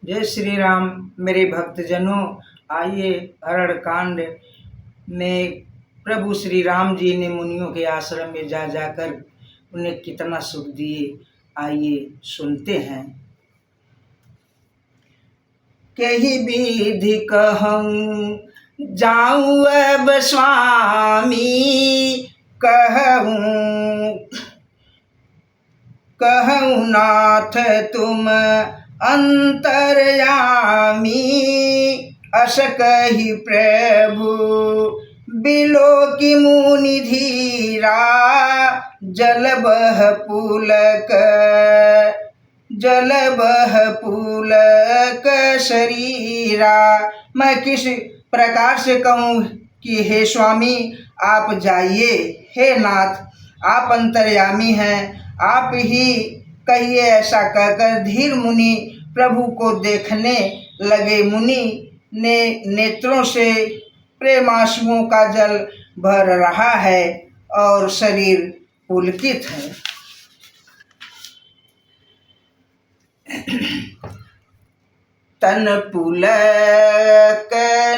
जय श्री राम। मेरे भक्तजनों, आइए हरण कांड में प्रभु श्री राम जी ने मुनियों के आश्रम में जा जाकर उन्हें कितना सुख दिए, आइए सुनते हैं। कही विधि कहूँ जाऊँ अब स्वामी, कहूँ नाथ तुम अंतर्यामी। अस कही प्रभु बिलो की मुनि धीरा, जल बह पुलक शरीरा। मैं किस प्रकार से कहूँ कि हे स्वामी आप जाइए, हे नाथ आप अंतर्यामी हैं, आप ही कहिए। ऐसा कहकर धीर मुनि प्रभु को देखने लगे। मुनि ने नेत्रों से प्रेमाश्रुओं का जल भर रहा है और शरीर पुलकित है। तन पुलक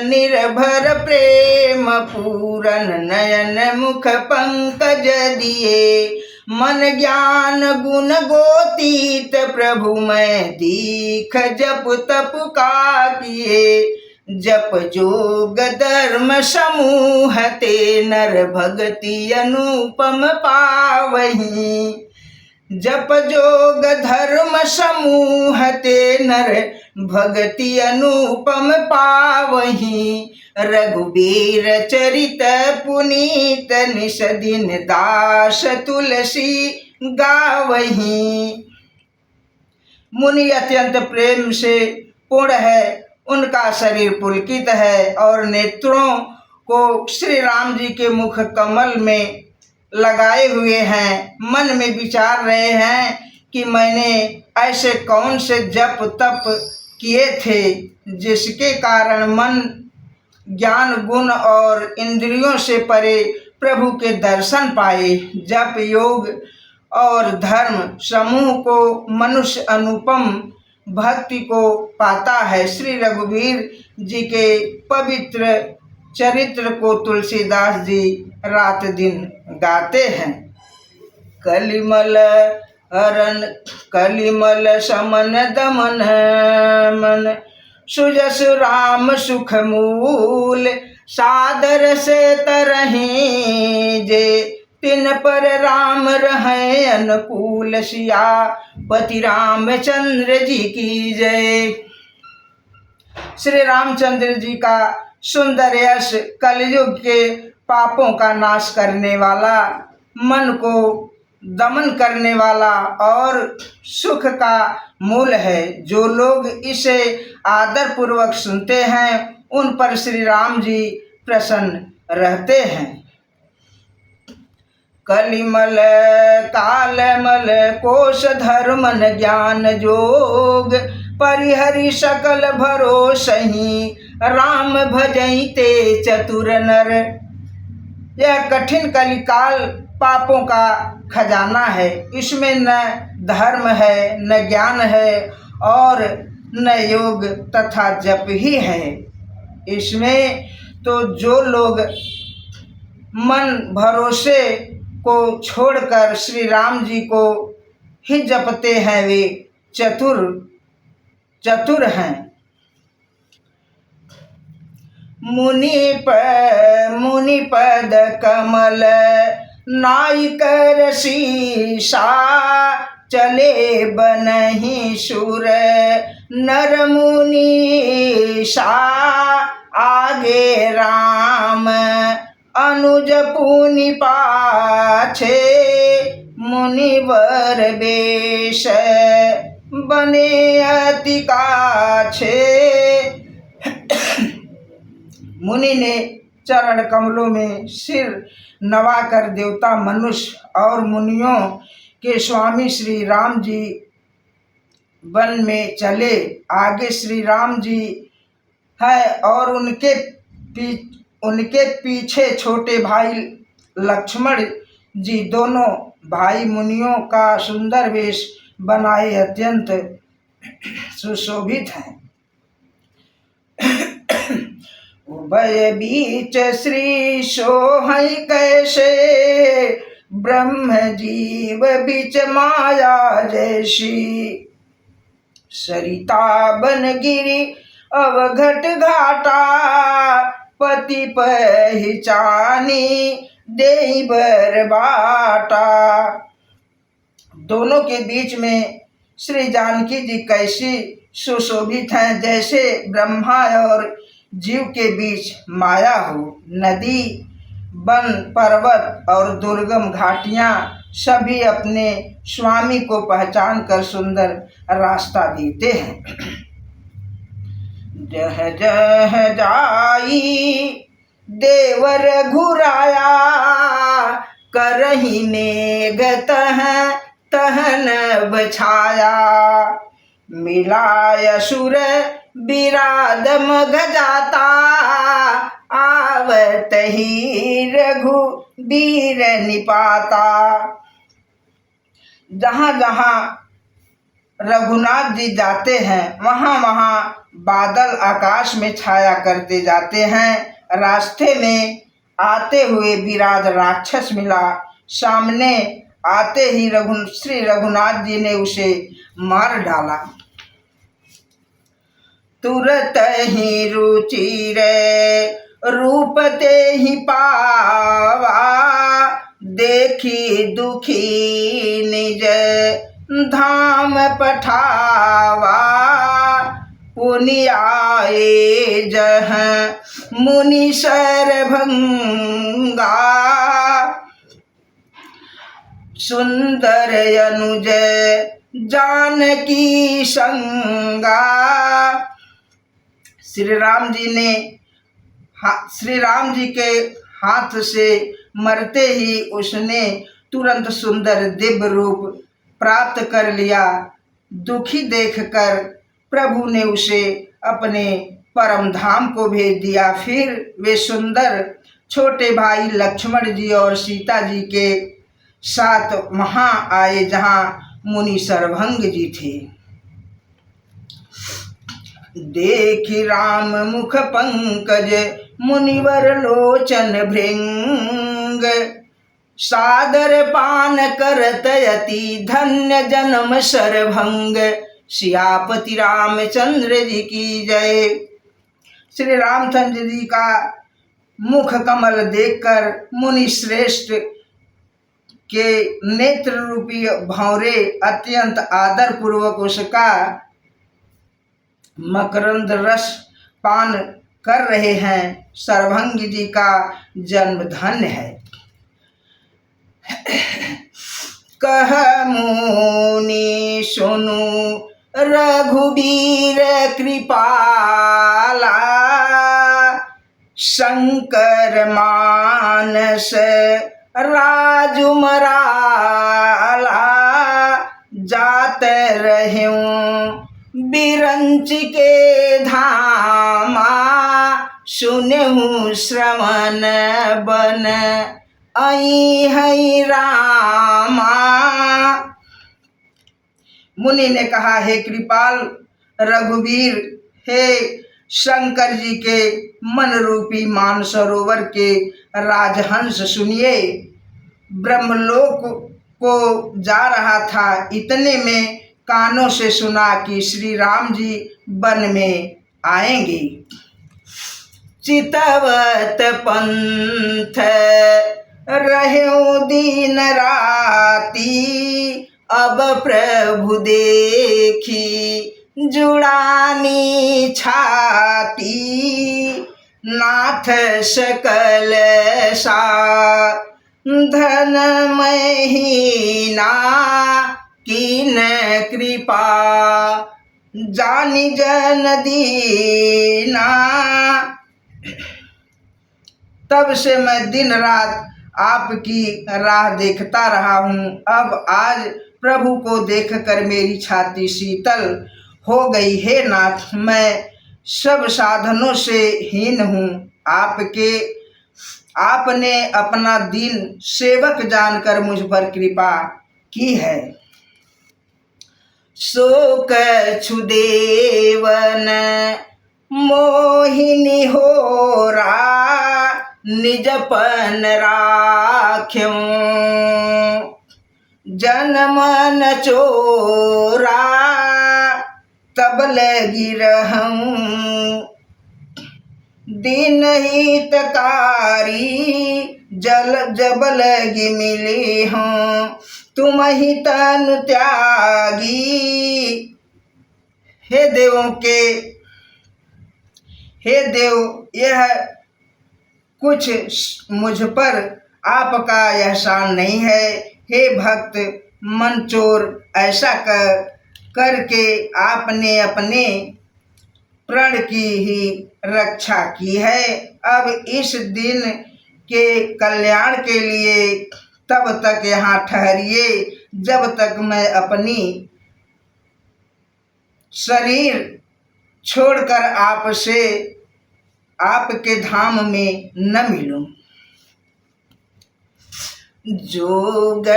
निर्भर प्रेम पूरन, नयन मुख पंकज दिए। मन ज्ञान गुण गोतीत प्रभु मैं दीख, जप तप का किए। जप जोग धर्म समूह ते, नर भगति अनुपम पावहीं। जप जोग धर्म समूह ते, नर भगति अनुपम पावहीं। रघुबीर चरित पुनीत, निस दिन दास तुलसी गावहीं। मुनि अत्यंत प्रेम से पूर्ण है, उनका शरीर पुलकित है और नेत्रों को श्री राम जी के मुख कमल में लगाए हुए हैं। मन में विचार रहे हैं कि मैंने ऐसे कौन से जप तप किए थे जिसके कारण मन ज्ञान गुण और इंद्रियों से परे प्रभु के दर्शन पाए। जप योग और धर्म समूह को मनुष्य अनुपम भक्ति को पाता है। श्री रघुवीर जी के पवित्र चरित्र को तुलसीदास जी रात दिन गाते हैं। कलिमल हरण कलिमल समन दमन मन, सुजस राम सुख मूल। सादर से तरहीं जे, तिन पर राम रहे अनुकूल। सियापति रामचंद्र जी की जय। श्री रामचंद्र जी का सुंदर यश कलयुग के पापों का नाश करने वाला, मन को दमन करने वाला और सुख का मूल है। जो लोग इसे आदर पूर्वक सुनते हैं उन पर श्री राम जी प्रसन्न रहते हैं। कलिमल कालमल कोश धर्मन ज्ञान जोग, परिहरि सकल भरोसहि। राम भजैते चतुर नर। यह कठिन कलिकाल पापों का खजाना है। इसमें न धर्म है, न ज्ञान है और न योग तथा जप ही है। इसमें तो जो लोग मन भरोसे को छोड़कर श्री राम जी को ही जपते हैं वे चतुर हैं। मुनि पद कमल नाई कर शीशा, चले बनहि सुर नर मुनीसा। आगे राम अनुज पुनि पाछे, मुनिवर बेश बने अति काछे। मुनि ने चरण कमलों में सिर नवाकर देवता मनुष्य और मुनियों के स्वामी श्री राम जी वन में चले। आगे श्री राम जी है और उनके पीछे छोटे भाई लक्ष्मण जी। दोनों भाई मुनियों का सुंदर वेश बनाए अत्यंत सुशोभित हैं। उभय बीच श्री सोहै कैसे, ब्रह्म जीव बीच माया जैसी। सरिता बन गिरी अवघट घाटा, पति पहचानी देई बर बाटा। दोनों के बीच में श्री जानकी जी कैसी सुशोभित हैं, जैसे ब्रह्मा और जीव के बीच माया हो। नदी, वन, पर्वत और दुर्गम घाटियां सभी अपने स्वामी को पहचान कर सुंदर रास्ता देते हैं। जह जह जाई देवर घुराया, करही नेग तह तहन बछाया। मिलाय सुर बिराद मघ जाता, आवत ही रघुबीर निपाता। जहाँ जहाँ रघुनाथ जी जाते हैं वहाँ वहाँ बादल आकाश में छाया करते जाते हैं। रास्ते में आते हुए विराट राक्षस मिला। सामने आते ही श्री रघुनाथ जी ने उसे मार डाला। तुरत ही रुचि रे रूप ते ही पावा, देखी दुखी निज धाम पठावा। पुनि आए जह मुनि सरभंगा, सुंदर अनुज जानकी संगा। श्री राम जी के हाथ से मरते ही उसने तुरंत सुंदर दिव्य रूप प्राप्त कर लिया। दुखी देखकर प्रभु ने उसे अपने परम धाम को भेज दिया। फिर वे सुंदर छोटे भाई लक्ष्मण जी और सीता जी के साथ वहाँ आए जहाँ मुनि सरभंग जी थे। देखि राम मुख पंकज मुनिवर लोचन भृंग, सादर पान करत यति धन्य जन्म सरभंग। सियापति रामचंद्र जी की जय। श्री रामचंद्र जी का मुख कमल देखकर मुनि श्रेष्ठ के नेत्र रूपी भंवरे अत्यंत आदर पूर्वक उसका मकरंद रस पान कर रहे हैं। सरभंग जी का जन्म धन्य है। कह मुनि सुनु रघुबीर कृपाला, शंकर मानस राजुमराला। जात रहूं बिरंच के धामा, सुनहु श्रवण बन आई है रामा। मुनि ने कहा, हे कृपाल रघुवीर, हे शंकर जी के मन रूपी मानसरोवर के राजहंस, सुनिए। ब्रह्मलोक को जा रहा था, इतने में कानों से सुना कि श्री राम जी वन में आएंगे। चितवत पंथ रहे दिन राती, अब प्रभु देखी जुड़ानी छाती। नाथ सकल धन महीना, कीन कृपा जानी जन दीना। तब से मैं दिन रात आपकी राह देखता रहा हूँ। अब आज प्रभु को देखकर मेरी छाती शीतल हो गई। हे नाथ, मैं सब साधनों से हीन हूँ। आपने अपना दीन सेवक जानकर मुझ पर कृपा की है। सो कछु देवन मोहिनी होरा निज पन राख्यों जनमन चोरा तब लगी रहूं दिन हितकारी जल जब लगी मिली हूँ तुम ही तन त्यागी। हे देवों के हे देव, यह कुछ मुझ पर आपका एहसान नहीं है। हे भक्त मनचोर, ऐसा करके आपने अपने प्राण की ही रक्षा की है। अब इस दिन के कल्याण के लिए तब तक यहाँ ठहरिए जब तक मैं अपनी शरीर छोड़कर आपसे आपके धाम में न मिलूं। जोग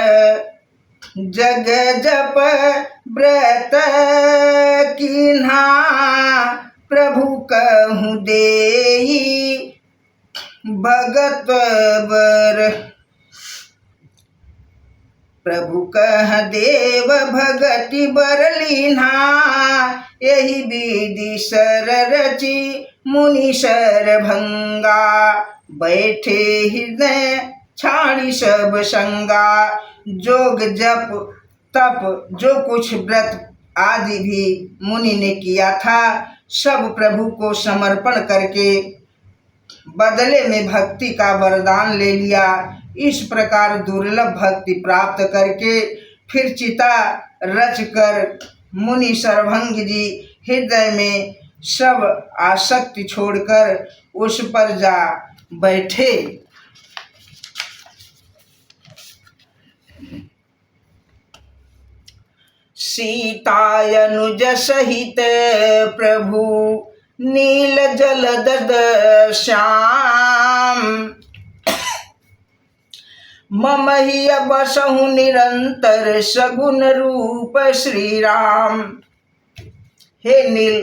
जग जप व्रत कीन्हा प्रभु कहूँ देई भगत बर। प्रभु कह देव भगति बर लीन्हा यही विधि सर रचि मुनि सर भंगा बैठे हृदय छाड़ी सब संगा। जोग जप तप जो कुछ व्रत आदि भी मुनि ने किया था सब प्रभु को समर्पण करके बदले में भक्ति का वरदान ले लिया। इस प्रकार दुर्लभ भक्ति प्राप्त करके फिर चिता रचकर मुनि सरभंग जी हृदय में सब आसक्ति छोड़कर उस पर जा बैठे। सीतायनुज सहित प्रभु नील जलद श्याम मम ही बसहु निरंतर सगुन रूप श्री राम। हे नील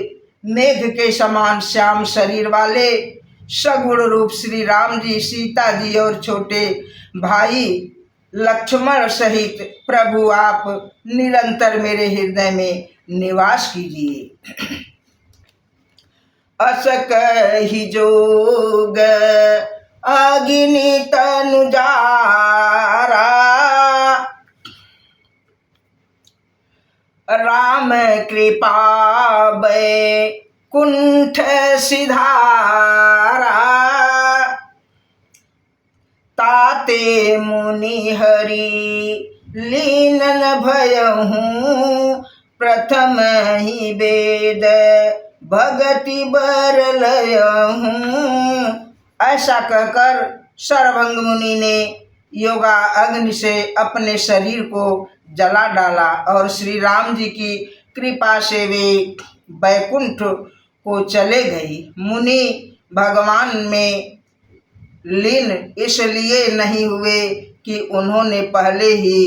मेघ के समान श्याम शरीर वाले सगुण रूप श्री राम जी, सीता जी और छोटे भाई लक्ष्मण सहित प्रभु आप निरंतर मेरे हृदय में निवास कीजिए। अस कहि जोग अग्नि तनु जारा राम कृपा बैकुंठ सिधारा। ताते मुनि हरि लीन न भयहूँ प्रथम ही वेद भगति बर लयहूँ। ऐसा कहकर सरभंग मुनि ने योगा अग्नि से अपने शरीर को जला डाला और श्री राम जी की कृपा से वे बैकुंठ को चले गई। मुनि भगवान में लीन इसलिए नहीं हुए कि उन्होंने पहले ही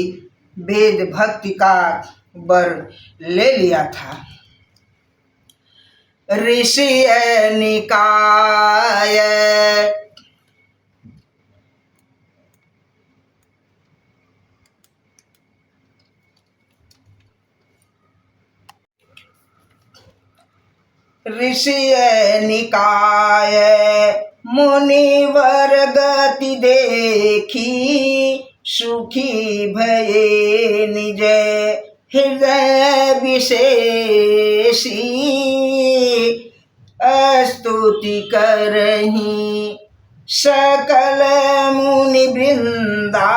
वेद भक्ति का वर ले लिया था। ऋषि निकाय निकाय मुनिवर गति देखी सुखी भये निज हृदय विशेषी। स्तुति करही सकल मुनि वृंदा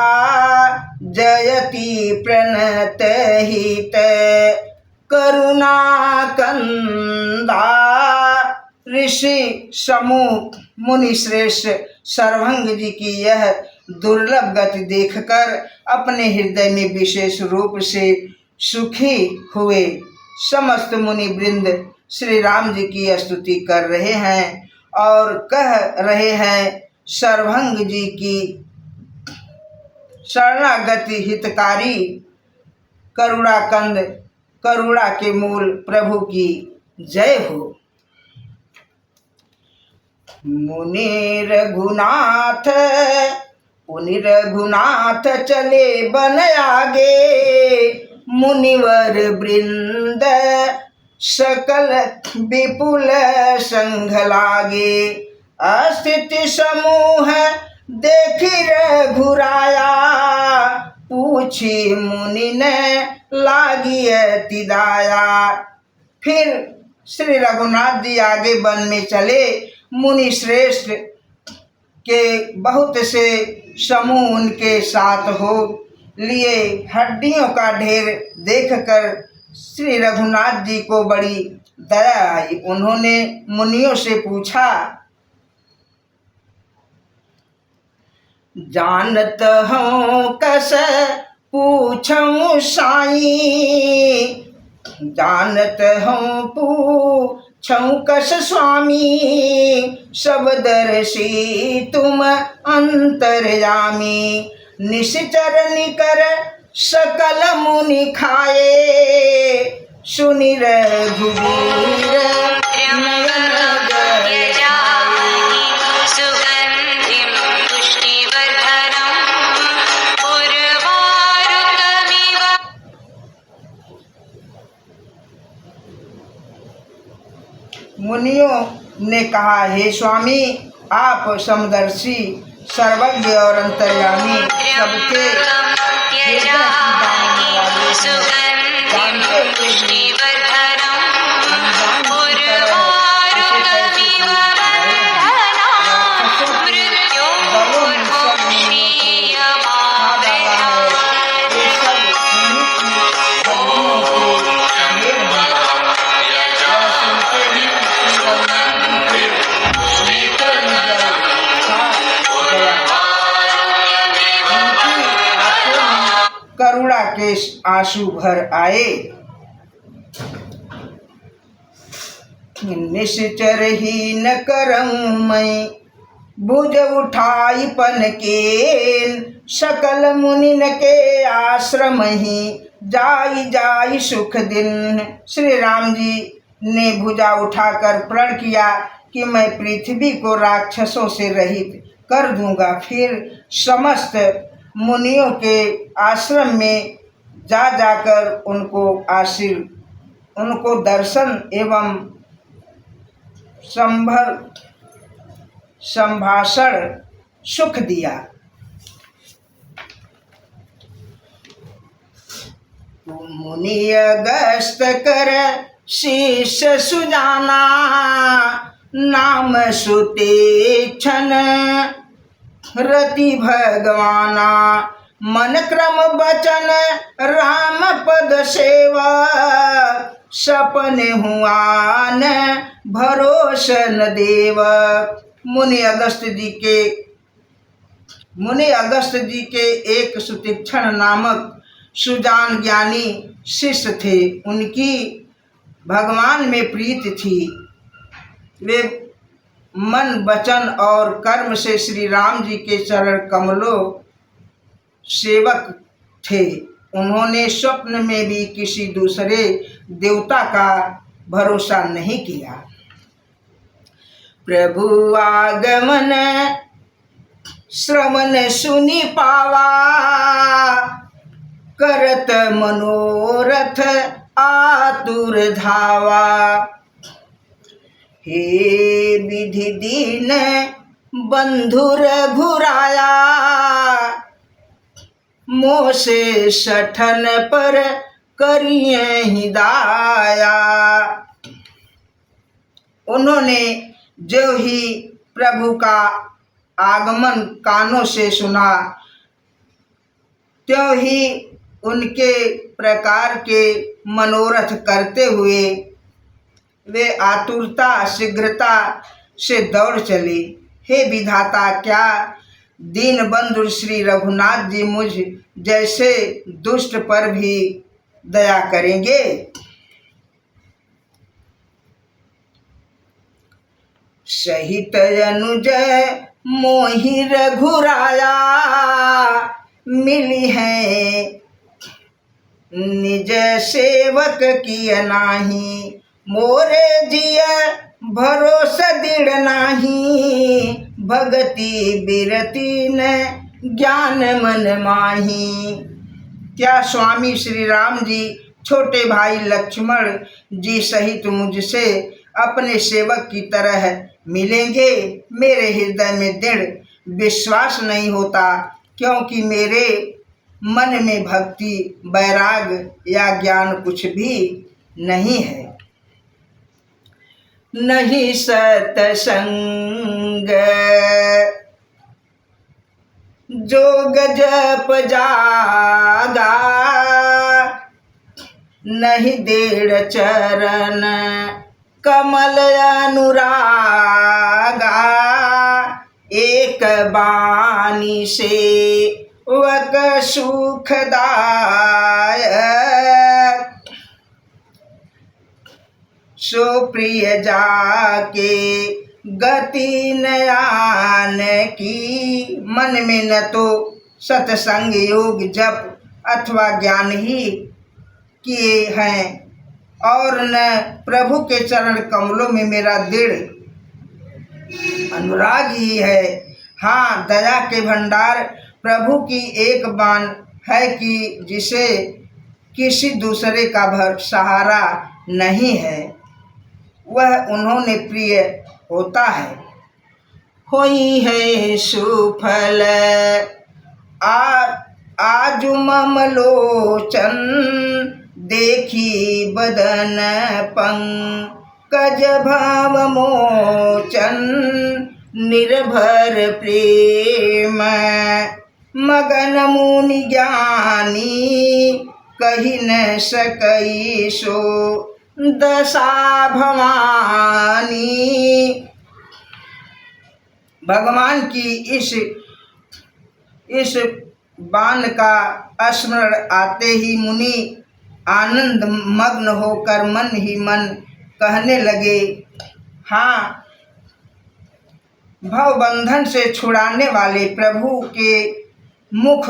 जयति प्रणत हित करुणा कंदा। ऋषि समूह मुनि श्रेष्ठ सरभंग जी की यह दुर्लभ गति देखकर अपने हृदय में विशेष रूप से सुखी हुए। समस्त मुनि वृंद श्री राम जी की स्तुति कर रहे हैं और कह रहे हैं सरभंग जी की शरणागति हितकारी करुणा के मूल प्रभु की जय हो। मुनि रघुनाथ चले बन आगे, मुनिवर वृंद सकल विपुल संघ लागे। अस्थिति समूह देखि रघुराया, पूछी मुनि ने लागी अति दाया। फिर श्री रघुनाथ जी आगे वन में चले। मुनि श्रेष्ठ के बहुत से समूह उनके साथ हो लिए। हड्डियों का ढेर देखकर श्री रघुनाथ जी को बड़ी दया आई। उन्होंने मुनियों से पूछा, जानत हूँ कस पूछूं साई, जानत हूँ पूछूं कस स्वामी, सब दर्शी तुम अंतर्यामी। निश्चर निकर सकल मुनि खाए, सुनि रघुवीर नयन जल छाए। सुगंधिं पुष्टिवर्धनम् उर्वारुकमिव। मुनियों ने कहा, हे स्वामी, आप समदर्शी, सर्वज्ञ और अंतर्यामी, सबके हृदय की जानने वाले हैं। जानते हुए भी अनजान की तरह इसे कैसे पूछ रहे हैं? राक्षसों के दलों में सब मुनियों को खा डाला है। ये सब उन्हीं की हड्डियों के ढेर हैं। यह सुनते ही श्री रघुनाथ जी के नेत्र में जल छा गया। उनकी आंखों में करुणा के आंसू भर आए। निश्चर ही न करऊं मैं, भुज उठाई पन केन, सकल मुनिन के आश्रम ही जाई जाई सुख दिन। श्री राम जी ने भुजा उठाकर प्रण किया कि मैं पृथ्वी को राक्षसों से रहित कर दूंगा। फिर समस्त मुनियों के आश्रम में जा जाकर उनको दर्शन एवं संभाषण सुख दिया। मुनि अगस्त कर शीश सुजाना, नाम सुतीक्षण रति भगवाना। मन क्रम वचन राम पद सेवा, सपने हुआ न भरोसन देव। मुनि अगस्त जी के एक सुतीक्षण नामक सुजान ज्ञानी शिष्य थे। उनकी भगवान में प्रीति थी। वे मन वचन और कर्म से श्री राम जी के चरण कमलों सेवक थे। उन्होंने स्वप्न में भी किसी दूसरे देवता का भरोसा नहीं किया। प्रभु आगमन श्रवण सुनि पावा, करत मनोरथ आतुर धावा। हे विधि दीन बंधु रघुराया, मोह से सठन पर करिए हिदाया। उन्होंने जो ही प्रभु का आगमन कानों से सुना, त्यों ही उनके प्रकार के मनोरथ करते हुए वे आतुरता शीघ्रता से दौड़ चले। हे विधाता, क्या दीन बंधु श्री रघुनाथ जी मुझ जैसे दुष्ट पर भी दया करेंगे? सहित अनुज मोहि रघुराया, मिली है निज सेवक किय नाही, मोरे जिय भरोसा दृढ़ नाही, भगति बिरती न ज्ञान मन माही। क्या स्वामी श्री राम जी छोटे भाई लक्ष्मण जी सहित मुझसे अपने सेवक की तरह मिलेंगे? मेरे हृदय में दृढ़ विश्वास नहीं होता, क्योंकि मेरे मन में भक्ति, वैराग या ज्ञान कुछ भी नहीं है। नहीं सतसंग जोग जप जागा, नहीं दृढ़ चरण कमल अनुरागा, एक बानी से वक सुखदायक, सो प्रिय जाके गति नयान की। मन में न तो सत्संग, योग, जप अथवा ज्ञान ही किए हैं और न प्रभु के चरण कमलों में मेरा दृढ़ अनुराग ही है। हाँ, दया के भंडार प्रभु की एक बान है कि जिसे किसी दूसरे का सहारा नहीं है, वह उन्होंने प्रिय होता है। होई है सुफल आज मम लोचन, देखी बदन पंकज भाव मोचन, निर्भर प्रेम मगन मुनि ज्ञानी, कही न सकई सो दशा भवानी। भगवान की इस बाण का स्मरण आते ही मुनि आनंद मग्न होकर मन ही मन कहने लगे, हाँ, भवबंधन से छुड़ाने वाले प्रभु के मुख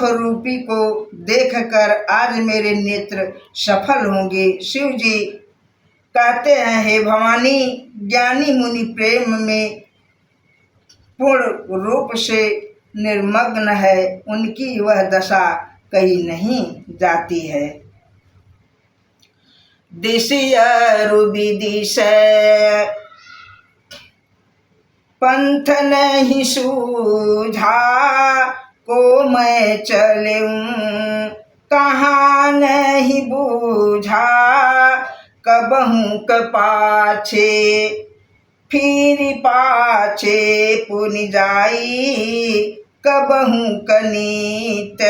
रूपी को देखकर आज मेरे नेत्र सफल होंगे। शिव जी कहते हैं, हे भवानी, ज्ञानी मुनि प्रेम में पूर्ण रूप से निर्मग्न है, उनकी वह दशा कहीं नहीं जाती है। दिश पंथ नहीं सूझा, को मैं चलूं कहाँ नहीं बूझा, कबहूँ कपाछे फिर पाछे पुनि जाई, कबहूँ कनीत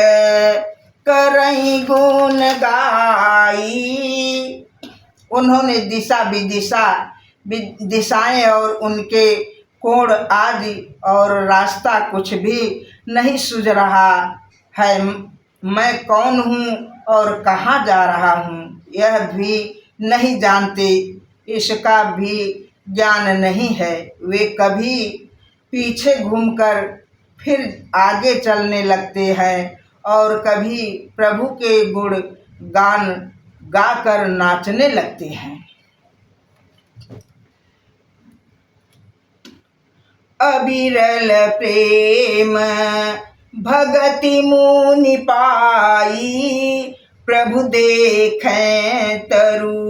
करई गुण गाई। उन्होंने दिशा दिशाएं और उनके कोण आदि और रास्ता कुछ भी नहीं सूझ रहा है। मैं कौन हूँ और कहाँ जा रहा हूँ यह भी नहीं जानते, इसका भी ज्ञान नहीं है। वे कभी पीछे घूमकर फिर आगे चलने लगते हैं और कभी प्रभु के गुण गान गाकर नाचने लगते हैं। अविरल प्रेम भगति मुनि पाई, प्रभु देखें तरु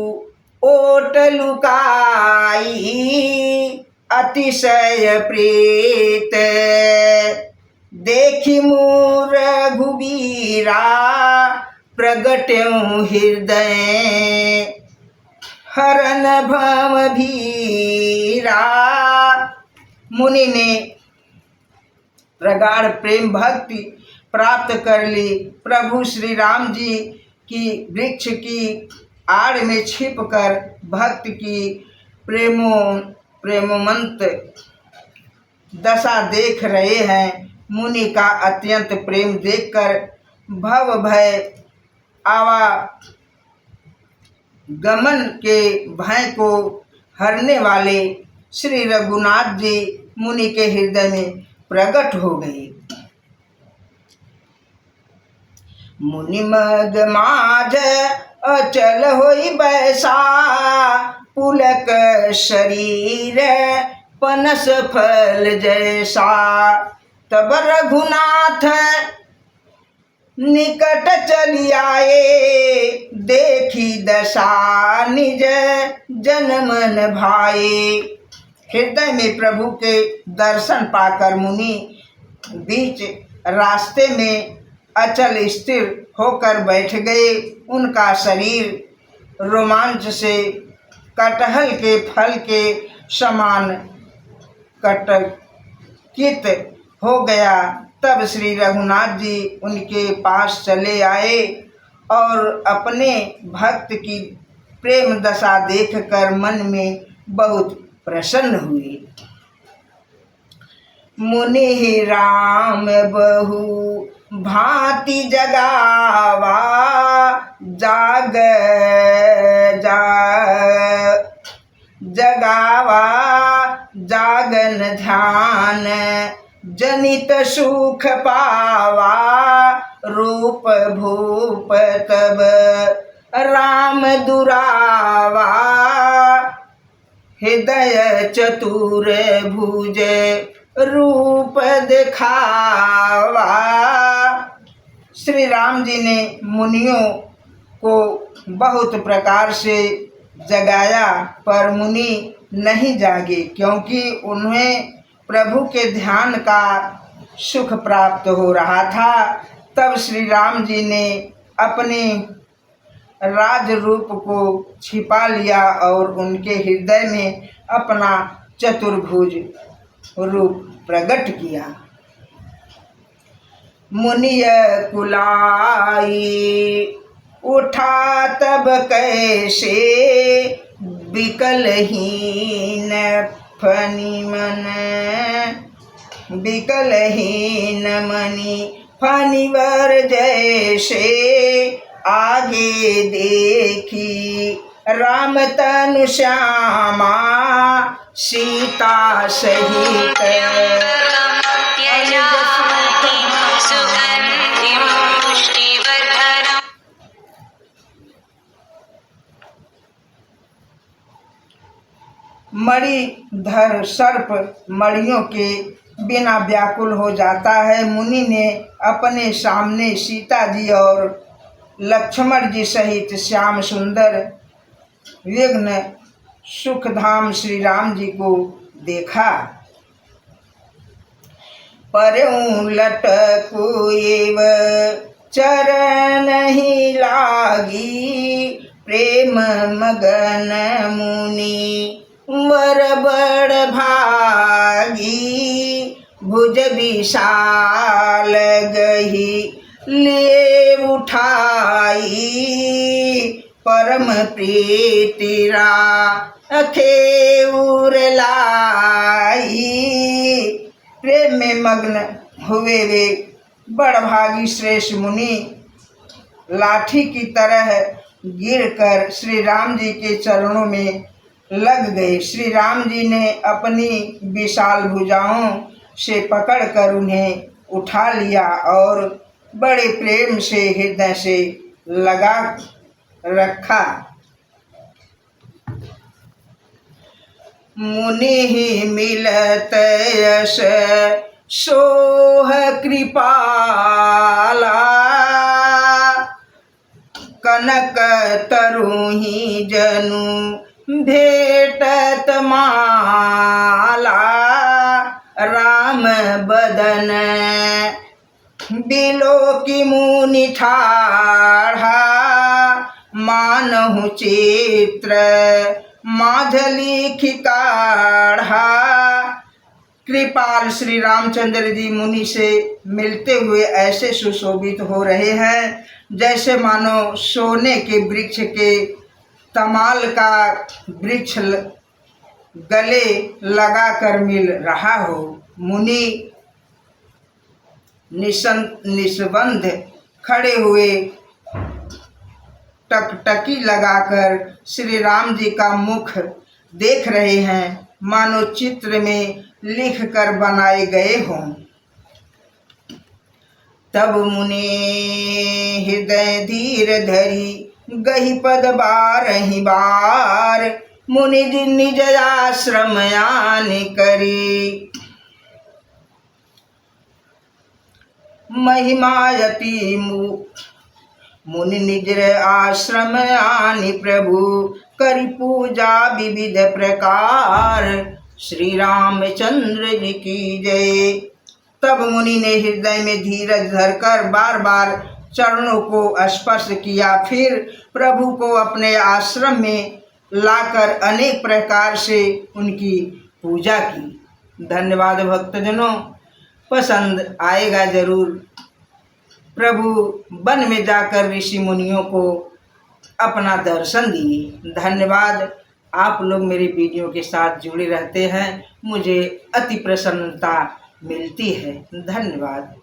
ओट लुकाई, अतिशय प्रीत देखी मूर रघुबीरा, प्रगट्यों हृदय हरन भव भीरा। मुनि ने प्रगाढ़ प्रेम भक्ति प्राप्त कर ली। प्रभु श्री राम जी की वृक्ष की आड़ में छिपकर भक्त की प्रेमोन्मत्त दशा देख रहे हैं। मुनि का अत्यंत प्रेम देखकर भव भय आवागमन के भय को हरने वाले श्री रघुनाथ जी मुनि के हृदय में प्रकट हो गए। मुनि मग माझ अचल होई बैसा, पुलक शरीर पनस फल जैसा। तब रघुनाथ निकट चली आए, देखी दशा निज जन मन भाए। हृदय में प्रभु के दर्शन पाकर मुनि बीच रास्ते में अचल स्थिर होकर बैठ गए। उनका शरीर रोमांच से कटहल के फल के समान कटकित हो गया। तब श्री रघुनाथ जी उनके पास चले आए और अपने भक्त की प्रेम दशा देखकर मन में बहुत प्रसन्न हुए। मुनि राम बहु भांति जगावा, जगावा जागन ध्यान, जनित सुख पावा। रूप भूप तब राम दुरावा, हृदय चतुर भुज रूप दिखावा। श्री राम जी ने मुनियों को बहुत प्रकार से जगाया, पर मुनि नहीं जागे, क्योंकि उन्हें प्रभु के ध्यान का सुख प्राप्त हो रहा था। तब श्री राम जी ने अपने राज रूप को छिपा लिया और उनके हृदय में अपना चतुर्भुज रूप प्रकट किया। मुनिय कुलाई उठा तब कैसे, विकलहीन फनी मन, विकलहीन मणि फनिवर जैसे। आगे देखी राम तनु श्यामा, सीता सहित सुगन्धिं पुष्टिवर्धनम्। मणिधर सर्प मणियों के बिना व्याकुल हो जाता है। मुनि ने अपने सामने सीता जी और लक्ष्मण जी सहित श्याम सुंदर विघ्न सुखधाम श्री राम जी को देखा। परऊं लटकु एव चरण ही लागी, प्रेम मगन मुनि वर बड़ भागी। भुज विशाल गही लिए उठाई, परम प्रीति राखे उर लाई। प्रेम में मग्न हुए वे बड़भागी श्रेष्ठ मुनि लाठी की तरह गिरकर श्री राम जी के चरणों में लग गए। श्री राम जी ने अपनी विशाल भुजाओं से पकड़कर उन्हें उठा लिया और बड़े प्रेम से हृदय से लगा रखा। मुनि ही मिलत यश सोह कृपाला, कनक तरुही जनु भेटत माला। राम बदन बिलो की मुनि ठाढ़ा, मानहु चित्र माझली खिकाढ़ा। कृपाल श्री रामचंद्र जी मुनि से मिलते हुए ऐसे सुशोभित हो रहे हैं जैसे मानो सोने के वृक्ष के तमाल का वृक्ष गले लगाकर मिल रहा हो। मुनि निस्बंध खड़े हुए टकटकी लगाकर श्री राम जी का मुख देख रहे हैं, मानो चित्र में लिख कर बनाए गए हों। तब मुनि हृदय धीर धरी गही पद बारहि बार मुनि निज आश्रम आन करी महिमायति मुनि निज आश्रम आनि प्रभु करि पूजा विविध प्रकार श्री रामचंद्र जी की जय। तब मुनि ने हृदय में धीरज धरकर बार बार चरणों को स्पर्श किया, फिर प्रभु को अपने आश्रम में लाकर अनेक प्रकार से उनकी पूजा की। धन्यवाद भक्तजनों, पसंद आएगा ज़रूर। प्रभु वन में जाकर ऋषि मुनियों को अपना दर्शन दिए। धन्यवाद, आप लोग मेरे वीडियो के साथ जुड़े रहते हैं, मुझे अति प्रसन्नता मिलती है। धन्यवाद।